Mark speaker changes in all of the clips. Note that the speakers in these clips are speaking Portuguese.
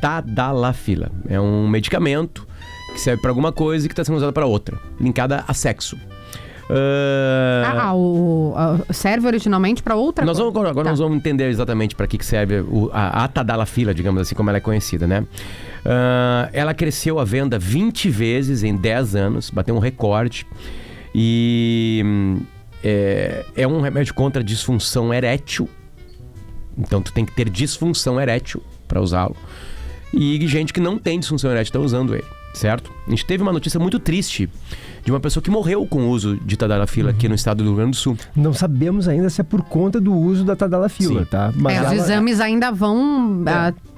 Speaker 1: Tadalafila. É um medicamento que serve para alguma coisa e que está sendo usado para outra, linkada a sexo.
Speaker 2: Serve originalmente para outra coisa?
Speaker 1: Agora nós vamos entender exatamente para que serve a Tadalafila, digamos assim, como ela é conhecida, né? Ela cresceu a venda 20 vezes em 10 anos, bateu um recorde. E é um remédio contra disfunção erétil. Então tu tem que ter disfunção erétil para usá-lo. E gente que não tem disfunção erétil está usando ele, certo? A gente teve uma notícia muito triste de uma pessoa que morreu com o uso de Tadalafila aqui no estado do Rio Grande do Sul.
Speaker 3: Não sabemos ainda se é por conta do uso da Tadalafila, tá?
Speaker 2: Mas os exames ainda vão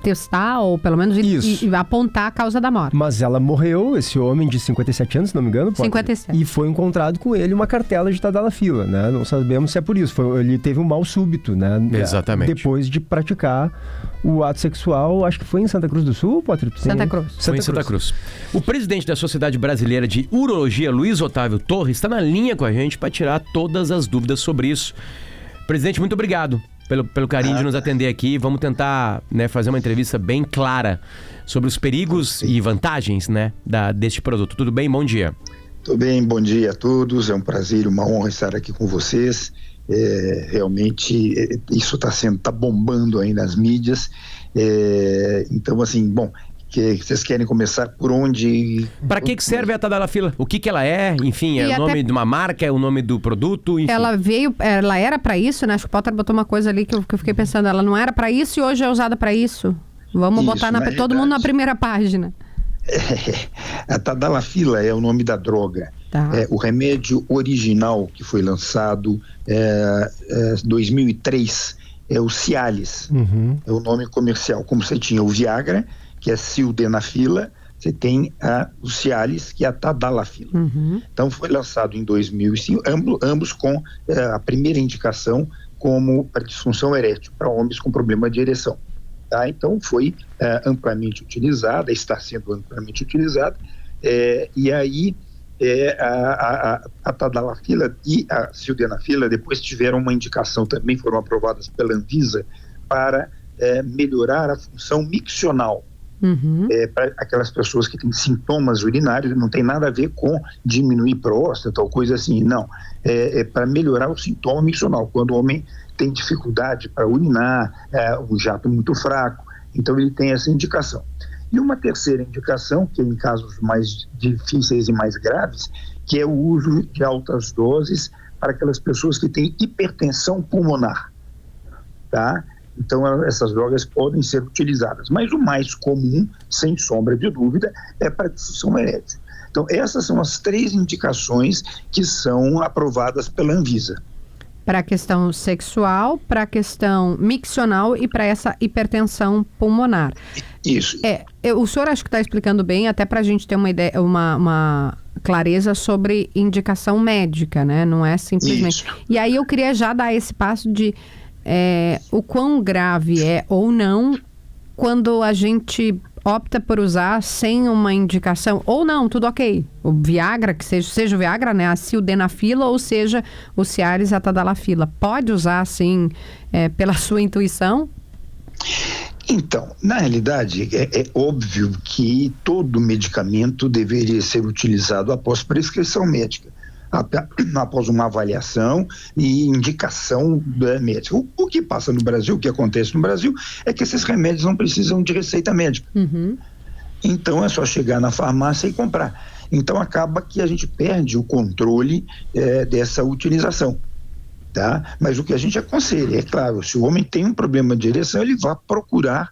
Speaker 2: testar, ou pelo menos e apontar a causa da morte.
Speaker 3: Mas ela morreu, esse homem de 57 anos, se não me engano.
Speaker 2: 57.
Speaker 3: E foi encontrado com ele uma cartela de Tadalafila, né? Não sabemos se é por isso. Ele teve um mal súbito, né?
Speaker 1: Exatamente.
Speaker 3: Depois de praticar o ato sexual, acho que foi em Santa Cruz do Sul, Potter?
Speaker 2: Santa Cruz.
Speaker 1: Foi em Santa Cruz. O presidente da Sociedade Brasileira de Urologia, Luiz Otávio Torres, está na linha com a gente para tirar todas as dúvidas sobre isso. Presidente, muito obrigado pelo carinho de nos atender aqui. Vamos tentar, né, fazer uma entrevista bem clara sobre os perigos e vantagens, né, deste produto. Tudo bem? Bom dia.
Speaker 4: Tudo bem, bom dia a todos. É um prazer, uma honra estar aqui com vocês. Realmente isso tá bombando aí nas mídias. Então, assim, bom, vocês querem começar por onde?
Speaker 1: Para que serve a Tadalafila? O que ela é? Enfim, é o nome de uma marca, é o nome do produto? Enfim.
Speaker 2: Ela era para isso, né? Acho que o Potter botou uma coisa ali que eu fiquei pensando, ela não era para isso e hoje é usada para isso. Vamos botar todo mundo na primeira página.
Speaker 4: A Tadalafila é o nome da droga.
Speaker 2: Tá.
Speaker 4: O remédio original que foi lançado em 2003 é o Cialis. É o nome comercial. Como você tinha o Viagra, que é sildenafila, você tem o Cialis, que é a Tadalafila. Então foi lançado em 2005, ambos com a primeira indicação como para disfunção erétil, para homens com problema de ereção. Tá? Então foi amplamente utilizada, está sendo amplamente utilizada, e aí a Tadalafila e a sildenafila depois tiveram uma indicação, também foram aprovadas pela Anvisa para melhorar a função miccional. Para aquelas pessoas que têm sintomas urinários, não tem nada a ver com diminuir próstata ou coisa assim, não. É para melhorar o sintoma miccional, quando o homem tem dificuldade para urinar, um jato muito fraco, então ele tem essa indicação. E uma terceira indicação, que é em casos mais difíceis e mais graves, que é o uso de altas doses para aquelas pessoas que têm hipertensão pulmonar, tá? Então essas drogas podem ser utilizadas, mas o mais comum, sem sombra de dúvida, é para disfunção erétil. Então essas são as 3 indicações que são aprovadas pela Anvisa.
Speaker 2: Para a questão sexual, para a questão miccional e para essa hipertensão pulmonar.
Speaker 4: Isso.
Speaker 2: O senhor acho que está explicando bem, até para a gente ter uma ideia, uma clareza sobre indicação médica, né? Não é simplesmente...
Speaker 4: Isso.
Speaker 2: E aí eu queria já dar esse passo de o quão grave é ou não quando a gente opta por usar sem uma indicação, ou não, tudo ok. O Viagra, que seja o Viagra, né, a sildenafila, ou seja o Cialis, a Tadalafila. Pode usar, assim, pela sua intuição?
Speaker 4: Então, na realidade, é óbvio que todo medicamento deveria ser utilizado após prescrição médica, após uma avaliação e indicação médica. O que passa no Brasil, o que acontece no Brasil, é que esses remédios não precisam de receita médica. Então é só chegar na farmácia e comprar. Então acaba que a gente perde o controle dessa utilização. Tá? Mas o que a gente aconselha, é claro, se o homem tem um problema de ereção, ele vai procurar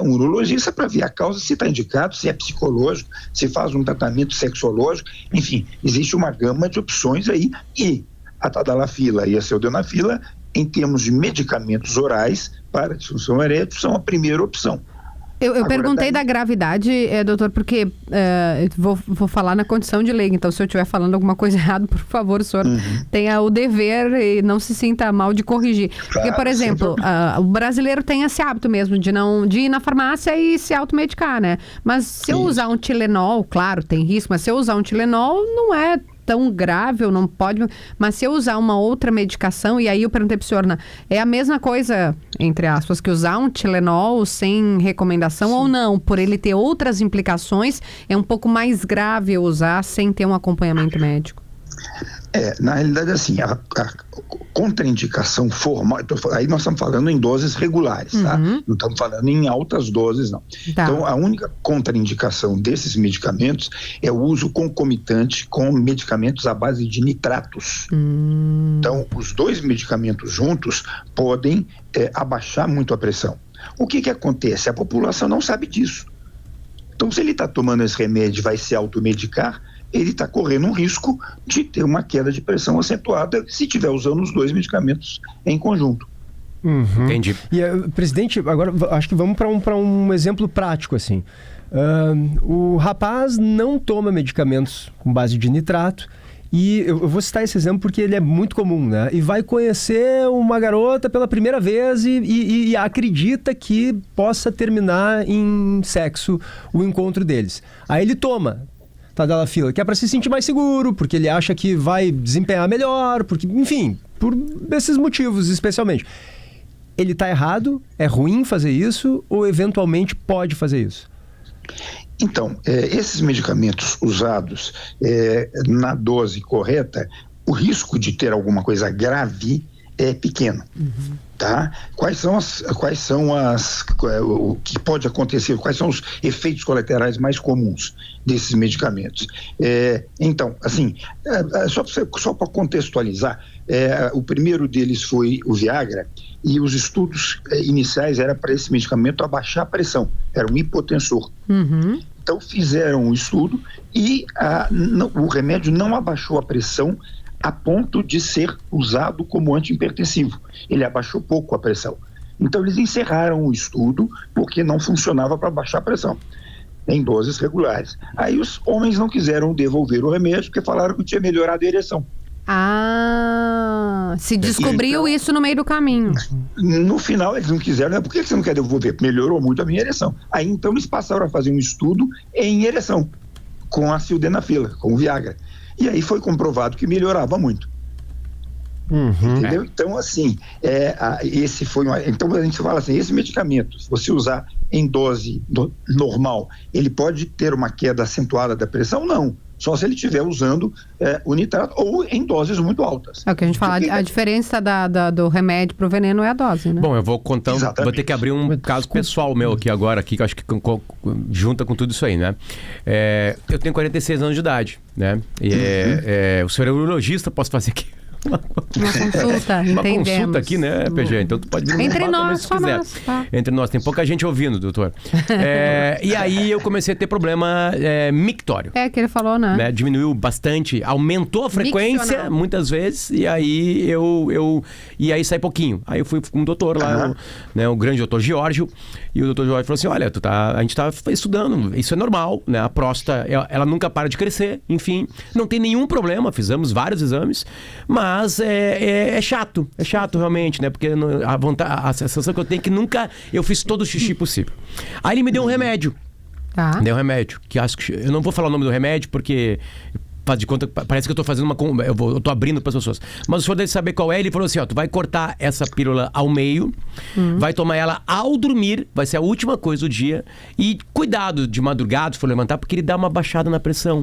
Speaker 4: um urologista para ver a causa, se está indicado, se é psicológico, se faz um tratamento sexológico, enfim, existe uma gama de opções aí, e a Tadalafila e a sildenafila, em termos de medicamentos orais para disfunção erétil, são a primeira opção.
Speaker 2: Eu perguntei da gravidade, doutor, porque vou falar na condição de leigo, então se eu estiver falando alguma coisa errada, por favor, o senhor tenha o dever e não se sinta mal de corrigir.
Speaker 4: Claro,
Speaker 2: porque, por exemplo, o brasileiro tem esse hábito mesmo de ir na farmácia e se automedicar, né? Mas se eu usar um Tilenol, claro, tem risco, mas se eu usar um Tilenol, não é tão grave, ou não pode... Mas se eu usar uma outra medicação, e aí eu perguntei pro senhor, é a mesma coisa, entre aspas, que usar um Tilenol sem recomendação ou não? Por ele ter outras implicações, é um pouco mais grave usar sem ter um acompanhamento médico?
Speaker 4: Na realidade, assim, a contraindicação formal, aí nós estamos falando em doses regulares, tá? Não estamos falando em altas doses, não.
Speaker 2: Tá.
Speaker 4: Então, a única contraindicação desses medicamentos é o uso concomitante com medicamentos à base de nitratos. Então, os dois medicamentos juntos podem abaixar muito a pressão. O que acontece? A população não sabe disso. Então, se ele está tomando esse remédio e vai se automedicar, ele está correndo um risco de ter uma queda de pressão acentuada se estiver usando os dois medicamentos em conjunto.
Speaker 1: Entendi.
Speaker 3: E, presidente, agora acho que vamos para um exemplo prático, assim. O rapaz não toma medicamentos com base de nitrato, e eu vou citar esse exemplo porque ele é muito comum, né? E vai conhecer uma garota pela primeira vez e acredita que possa terminar em sexo o encontro deles. Aí ele toma Tadalafila, que é para se sentir mais seguro, porque ele acha que vai desempenhar melhor, porque, enfim, por esses motivos especialmente. Ele está errado? É ruim fazer isso ou eventualmente pode fazer isso?
Speaker 4: Então, esses medicamentos usados na dose correta, o risco de ter alguma coisa grave é pequeno. Tá? O que pode acontecer, quais são os efeitos colaterais mais comuns desses medicamentos? Então, assim, só para contextualizar, o primeiro deles foi o Viagra, e os estudos iniciais era para esse medicamento abaixar a pressão, era um hipotensor. Então fizeram o estudo e o remédio não abaixou a pressão a ponto de ser usado como antihipertensivo. Ele abaixou pouco a pressão. Então eles encerraram o estudo porque não funcionava para baixar a pressão em doses regulares. Aí os homens não quiseram devolver o remédio porque falaram que tinha melhorado a ereção.
Speaker 2: Se descobriu então, isso no meio do caminho.
Speaker 4: No final eles não quiseram, né? Por que você não quer devolver? Melhorou muito a minha ereção. Aí então eles passaram a fazer um estudo em ereção com a sildenafila, com o Viagra. E aí foi comprovado que melhorava muito. Entendeu? Então, assim, esse foi então a gente fala assim, esse medicamento, se você usar em dose normal, ele pode ter uma queda acentuada da pressão? Não. Só se ele estiver usando o nitrato ou em doses muito altas.
Speaker 2: É o que a gente fala, a diferença do remédio para o veneno é a dose, né?
Speaker 1: Bom, eu vou contar, vou ter que abrir um caso pessoal meu aqui agora, que eu acho que junta com tudo isso aí, né? Eu tenho 46 anos de idade, né? E o senhor é urologista, posso fazer aqui
Speaker 2: uma consulta,
Speaker 1: uma consulta aqui, né, PG? Então tu pode vir
Speaker 2: entre nós,
Speaker 1: se quiser. Tá. Entre nós, tem pouca gente ouvindo, doutor. E aí eu comecei a ter problema mictório.
Speaker 2: Que ele falou, né?
Speaker 1: Diminuiu bastante, aumentou a frequência muitas vezes, e aí e aí sai pouquinho. Aí eu fui com um doutor lá, o grande doutor Giorgio, e o doutor Giorgio falou assim, olha, a gente tá estudando, isso é normal, né? A próstata, ela nunca para de crescer, enfim, não tem nenhum problema, fizemos vários exames, mas é chato realmente, né? Porque a sensação que eu tenho é que nunca eu fiz todo o xixi possível. Aí ele me deu um remédio. Deu um remédio, que acho que eu não vou falar o nome do remédio porque faz de conta, parece que eu tô fazendo eu tô abrindo para as pessoas. Mas o senhor deve saber qual é. Ele falou assim, ó, tu vai cortar essa pílula ao meio, vai tomar ela ao dormir, vai ser a última coisa do dia, e cuidado de madrugada, se for levantar, porque ele dá uma baixada na pressão.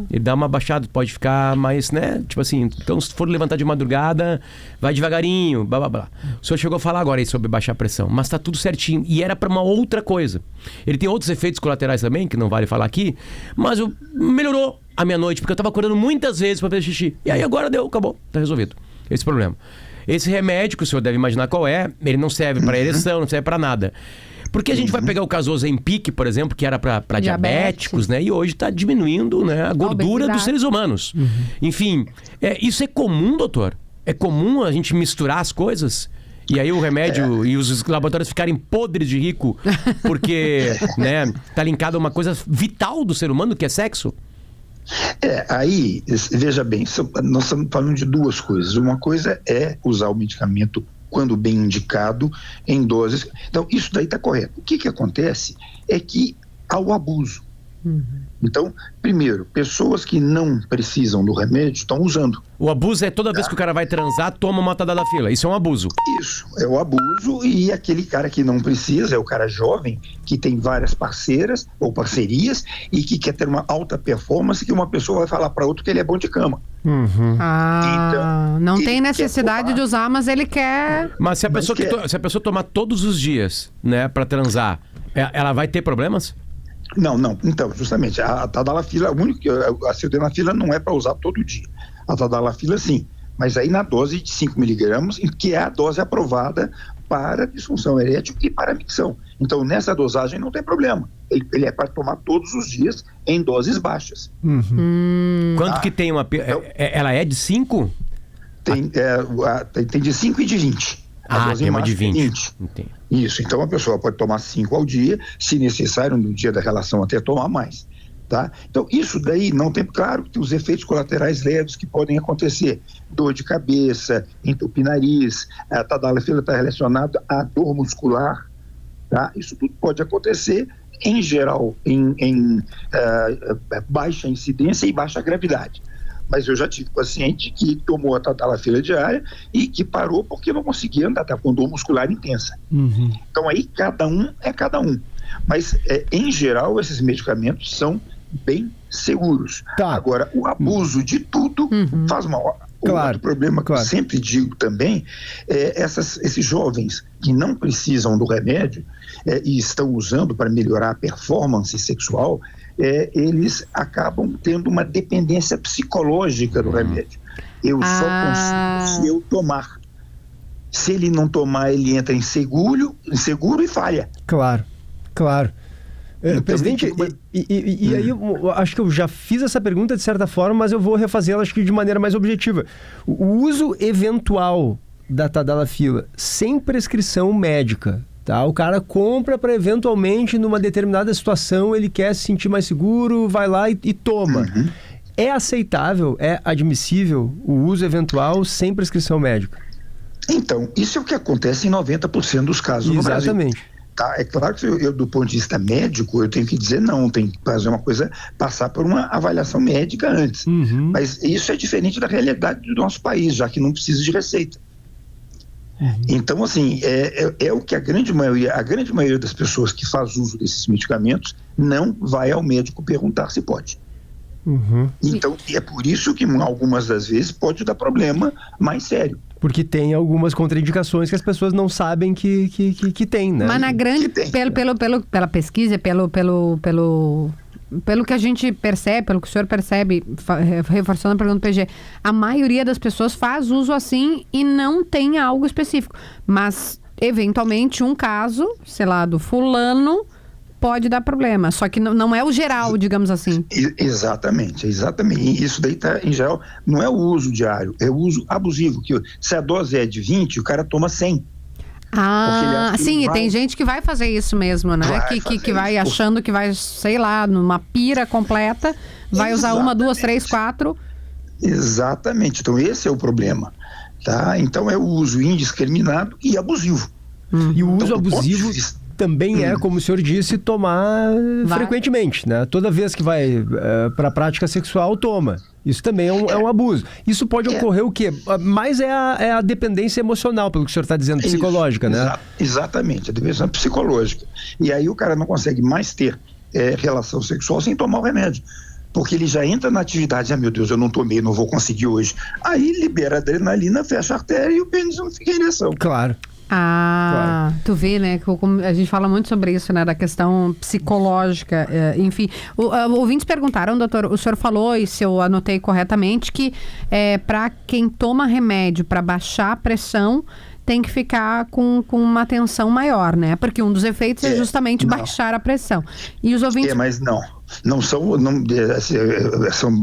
Speaker 1: Ele dá uma baixada, pode ficar mais, né, tipo assim, então se for levantar de madrugada, vai devagarinho, blá blá blá. O senhor chegou a falar agora aí sobre baixar a pressão, mas tá tudo certinho, e era para uma outra coisa. Ele tem outros efeitos colaterais também, que não vale falar aqui, mas melhorou a minha noite, porque eu tava acordando muitas vezes para fazer xixi. E aí agora acabou, tá resolvido esse problema. Esse remédio, que o senhor deve imaginar qual é, ele não serve para ereção, não serve para nada. Porque a gente vai pegar o caso Ozempic, por exemplo, que era para diabéticos, né? E hoje está diminuindo, né, a gordura dos seres humanos. Enfim, isso é comum, doutor? É comum a gente misturar as coisas? E aí o remédio e os laboratórios ficarem podres de rico porque, né, tá linkado a uma coisa vital do ser humano, que é sexo?
Speaker 4: Aí, veja bem, nós estamos falando de duas coisas. Uma coisa é usar o medicamento quando bem indicado, em doses. Então, isso daí está correto. O que acontece é que há o abuso. Então, primeiro, pessoas que não precisam do remédio estão usando.
Speaker 1: O abuso é toda vez que o cara vai transar, toma uma tadalafila. Isso é um abuso.
Speaker 4: Isso, é o abuso. E aquele cara que não precisa, é o cara jovem, que tem várias parceiras ou parcerias e que quer ter uma alta performance, que uma pessoa vai falar para outra que ele é bom de cama.
Speaker 2: Então, não tem necessidade de usar, mas ele quer...
Speaker 1: Mas se a pessoa tomar todos os dias, né, pra transar, ela vai ter problemas?
Speaker 4: Não. Então, justamente, a tadalafila, a sildenafila não é para usar todo dia. A tadalafila, sim. Mas aí na dose de 5 miligramas, que é a dose aprovada para disfunção erétil e para micção. Então, nessa dosagem não tem problema. Ele é para tomar todos os dias em doses baixas.
Speaker 1: Quanto que tem uma... Ela é de 5?
Speaker 4: Tem de 5 e de 20.
Speaker 1: Tem uma de 20.
Speaker 4: Isso, então a pessoa pode tomar 5 ao dia, se necessário, no dia da relação até tomar mais. Tá? Então, isso daí não tem, claro, que tem os efeitos colaterais leves que podem acontecer. Dor de cabeça, entupir nariz, a tadalafila está relacionada à dor muscular. Tá? Isso tudo pode acontecer, em geral, em baixa incidência e baixa gravidade. Mas eu já tive paciente que tomou a tadalafila diária e que parou porque não conseguia andar, tá com dor muscular intensa. Então aí cada um é cada um. Mas em geral esses medicamentos são bem seguros. Agora, o abuso de tudo faz mal. Outro problema que eu sempre digo também é esses jovens que não precisam do remédio e estão usando para melhorar a performance sexual, eles acabam tendo uma dependência psicológica do remédio. Eu só consigo se eu tomar. Se ele não tomar, ele entra inseguro e falha.
Speaker 3: Claro. Então, presidente, e aí eu acho que eu já fiz essa pergunta de certa forma, mas eu vou refazê-la, acho que de maneira mais objetiva. O uso eventual da tadalafila sem prescrição médica, tá? O cara compra para eventualmente, numa determinada situação, ele quer se sentir mais seguro, vai lá e toma. É aceitável, é admissível o uso eventual sem prescrição médica?
Speaker 4: Então, isso é o que acontece em 90% dos casos no Brasil.
Speaker 3: Exatamente.
Speaker 4: Tá, é claro que eu, do ponto de vista médico, eu tenho que dizer não, tem que fazer uma coisa, passar por uma avaliação médica antes. Mas isso é diferente da realidade do nosso país, já que não precisa de receita. Então, assim, é o que a grande maioria das pessoas que faz uso desses medicamentos não vai ao médico perguntar se pode. Então, é por isso que algumas das vezes pode dar problema mais sério.
Speaker 3: Porque tem algumas contraindicações que as pessoas não sabem que tem, né?
Speaker 2: Mas na grande, pela pesquisa, pelo que a gente percebe, pelo que o senhor percebe, reforçando a pergunta do PG, a maioria das pessoas faz uso assim e não tem algo específico. Mas, eventualmente, um caso, sei lá, do fulano, pode dar problema. Só que não é o geral, digamos assim.
Speaker 4: Exatamente. E isso daí tá, em geral, não é o uso diário, é o uso abusivo. Que se a dose é de 20, o cara toma 100.
Speaker 2: Sim, e tem gente que vai fazer isso mesmo, né? Que vai achando que vai, sei lá, numa pira completa, vai usar 1, 2, 3, 4.
Speaker 4: Exatamente. Então esse é o problema. Tá? Então é o uso indiscriminado e abusivo.
Speaker 3: E o uso abusivo também é, como o senhor disse, tomar frequentemente, né? Toda vez que vai para a prática sexual, toma. Isso também é um abuso. Isso pode ocorrer o quê? Mais é a dependência emocional, pelo que o senhor está dizendo, psicológica, né?
Speaker 4: Exatamente, a dependência psicológica. E aí o cara não consegue mais ter relação sexual sem tomar o remédio. Porque ele já entra na atividade, meu Deus, eu não tomei, não vou conseguir hoje. Aí libera adrenalina, fecha a artéria e o pênis não fica em ereção.
Speaker 3: Claro.
Speaker 2: Claro. Tu vê, né? A gente fala muito sobre isso, né? Da questão psicológica, enfim. Ouvintes perguntaram, doutor, o senhor falou, e se eu anotei corretamente, que para quem toma remédio para baixar a pressão, tem que ficar com uma atenção maior, né? Porque um dos efeitos é justamente baixar a pressão. E os ouvintes...
Speaker 4: mas não são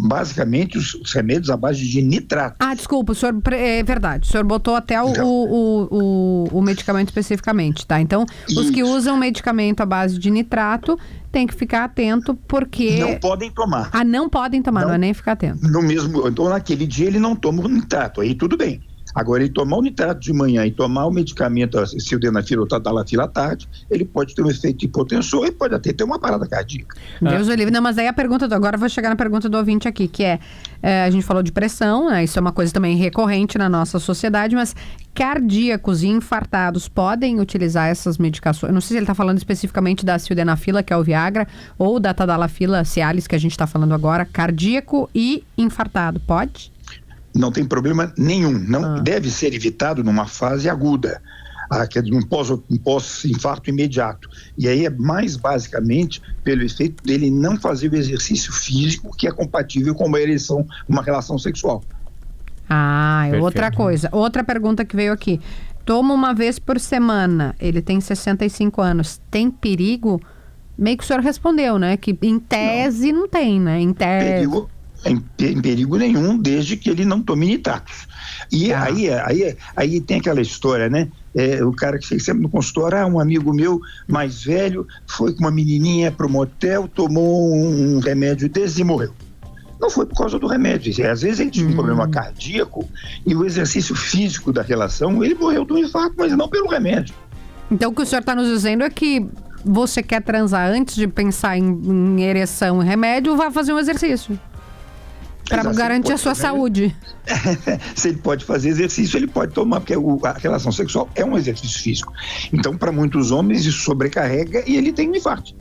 Speaker 4: basicamente os remédios à base de nitrato.
Speaker 2: Desculpa, o senhor, é verdade, o senhor botou até o medicamento especificamente, tá? Então, os que usam medicamento à base de nitrato tem que ficar atento porque...
Speaker 4: Não podem tomar.
Speaker 2: Não podem tomar, não é nem ficar atento.
Speaker 4: Então naquele dia ele não toma o nitrato, aí tudo bem. Agora, ele tomar o nitrato de manhã e tomar o medicamento, a sildenafila ou tadalafila à tarde, ele pode ter um efeito hipotensor e pode até ter uma parada cardíaca.
Speaker 2: Deus o livre. Não, mas aí a pergunta, agora eu vou chegar na pergunta do ouvinte aqui, que a gente falou de pressão, né? Isso é uma coisa também recorrente na nossa sociedade, mas cardíacos e infartados podem utilizar essas medicações? Eu não sei se ele está falando especificamente da sildenafila, que é o Viagra, ou da tadalafila Cialis, que a gente está falando agora. Cardíaco e infartado, pode?
Speaker 4: Não tem problema nenhum. Não deve ser evitado numa fase aguda, que é um pós-infarto imediato. E aí é mais basicamente pelo efeito dele não fazer o exercício físico que é compatível com uma relação sexual.
Speaker 1: Perfeito.
Speaker 2: Outra coisa. Outra pergunta que veio aqui. Toma uma vez por semana, ele tem 65 anos, tem perigo? Meio que o senhor respondeu, né? Que em tese não tem, né? Em tese...
Speaker 4: Em perigo nenhum, desde que ele não tome nitratos. E aí tem aquela história, né? O cara que fica sempre no consultório, um amigo meu mais velho foi com uma menininha pro motel, tomou um remédio desse e morreu. Não foi por causa do remédio. Às vezes ele tinha um problema cardíaco e o exercício físico da relação, ele morreu do infarto, mas não pelo remédio.
Speaker 2: Então o que o senhor está nos dizendo é que você quer transar antes de pensar em ereção e remédio, vá fazer um exercício. Para garantir a sua saúde.
Speaker 4: Se ele pode fazer exercício, ele pode tomar, porque a relação sexual é um exercício físico. Então, para muitos homens, isso sobrecarrega e ele tem um infarto.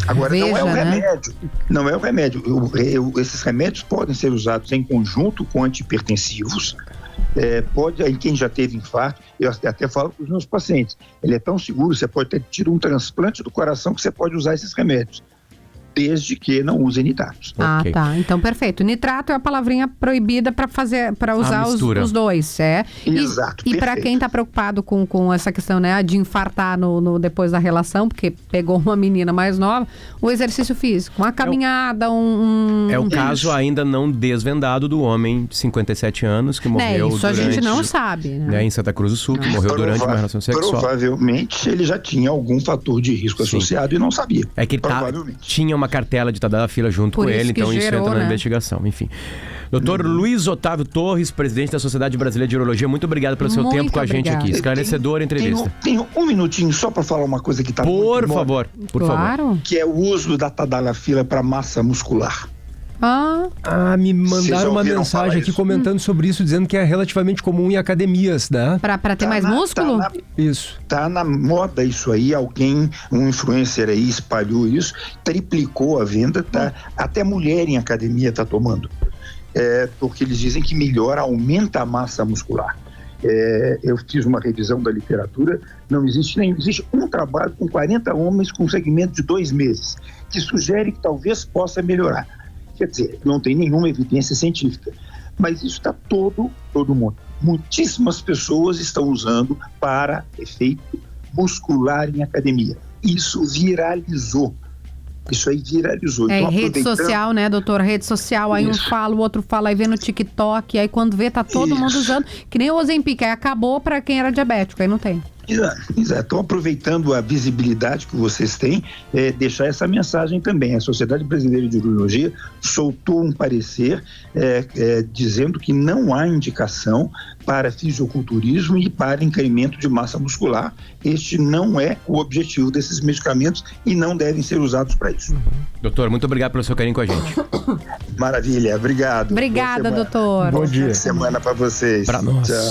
Speaker 4: Agora, não é o remédio. Não é o remédio. Esses remédios podem ser usados em conjunto com antihipertensivos. Em quem já teve infarto, eu até falo para os meus pacientes, ele é tão seguro, você pode ter tido um transplante do coração que você pode usar esses remédios, desde que não use nitratos.
Speaker 2: Okay. Tá. Então, perfeito. Nitrato é a palavrinha proibida para usar os dois,
Speaker 4: Exato.
Speaker 2: E para quem está preocupado com essa questão, né, de infartar depois da relação, porque pegou uma menina mais nova, o exercício físico, uma caminhada,
Speaker 1: É o caso ainda não desvendado do homem de 57 anos que morreu
Speaker 2: isso
Speaker 1: durante...
Speaker 2: a gente não sabe, né?
Speaker 1: Em Santa Cruz do Sul, que morreu durante uma relação sexual.
Speaker 4: Provavelmente ele já tinha algum fator de risco associado e não sabia.
Speaker 1: É que ele tinha uma cartela de tadalafila junto com ele, então isso entra na investigação, enfim. Dr. Luiz Otávio Torres, presidente da Sociedade Brasileira de Urologia, muito obrigado pelo seu tempo com a gente aqui. Esclarecedora entrevista.
Speaker 4: Tenho um minutinho só para falar uma coisa que está
Speaker 1: Por favor.
Speaker 4: Que é o uso da tadalafila para massa muscular.
Speaker 3: Me mandaram uma mensagem aqui comentando sobre isso, dizendo que é relativamente comum em academias, né?
Speaker 2: Para ter mais músculo?
Speaker 3: Isso.
Speaker 4: Tá na moda isso aí, um influencer aí espalhou isso, triplicou a venda, tá? Até mulher em academia tá tomando. Porque eles dizem que melhora, aumenta a massa muscular. Eu fiz uma revisão da literatura, não existe um trabalho com 40 homens com segmento de 2 meses, que sugere que talvez possa melhorar. Quer dizer, não tem nenhuma evidência científica, mas isso está todo mundo. Muitíssimas pessoas estão usando para efeito muscular em academia. Isso viralizou. Isso aí viralizou.
Speaker 2: Então, rede social, né, doutor? Rede social, aí um fala, o outro fala, aí vê no TikTok, aí quando vê, tá todo mundo usando, que nem o Ozempic, aí acabou para quem era diabético, aí não tem.
Speaker 4: Exato. Então, aproveitando a visibilidade que vocês têm, deixar essa mensagem também. A Sociedade Brasileira de Urologia soltou um parecer dizendo que não há indicação para fisiculturismo e para incremento de massa muscular. Este não é o objetivo desses medicamentos e não devem ser usados para isso.
Speaker 1: Doutor, muito obrigado pelo seu carinho com a gente.
Speaker 4: Maravilha, obrigado.
Speaker 2: Obrigada, doutor.
Speaker 3: Bom dia.
Speaker 4: Boa semana para vocês.
Speaker 1: Para nós.
Speaker 4: Tchau.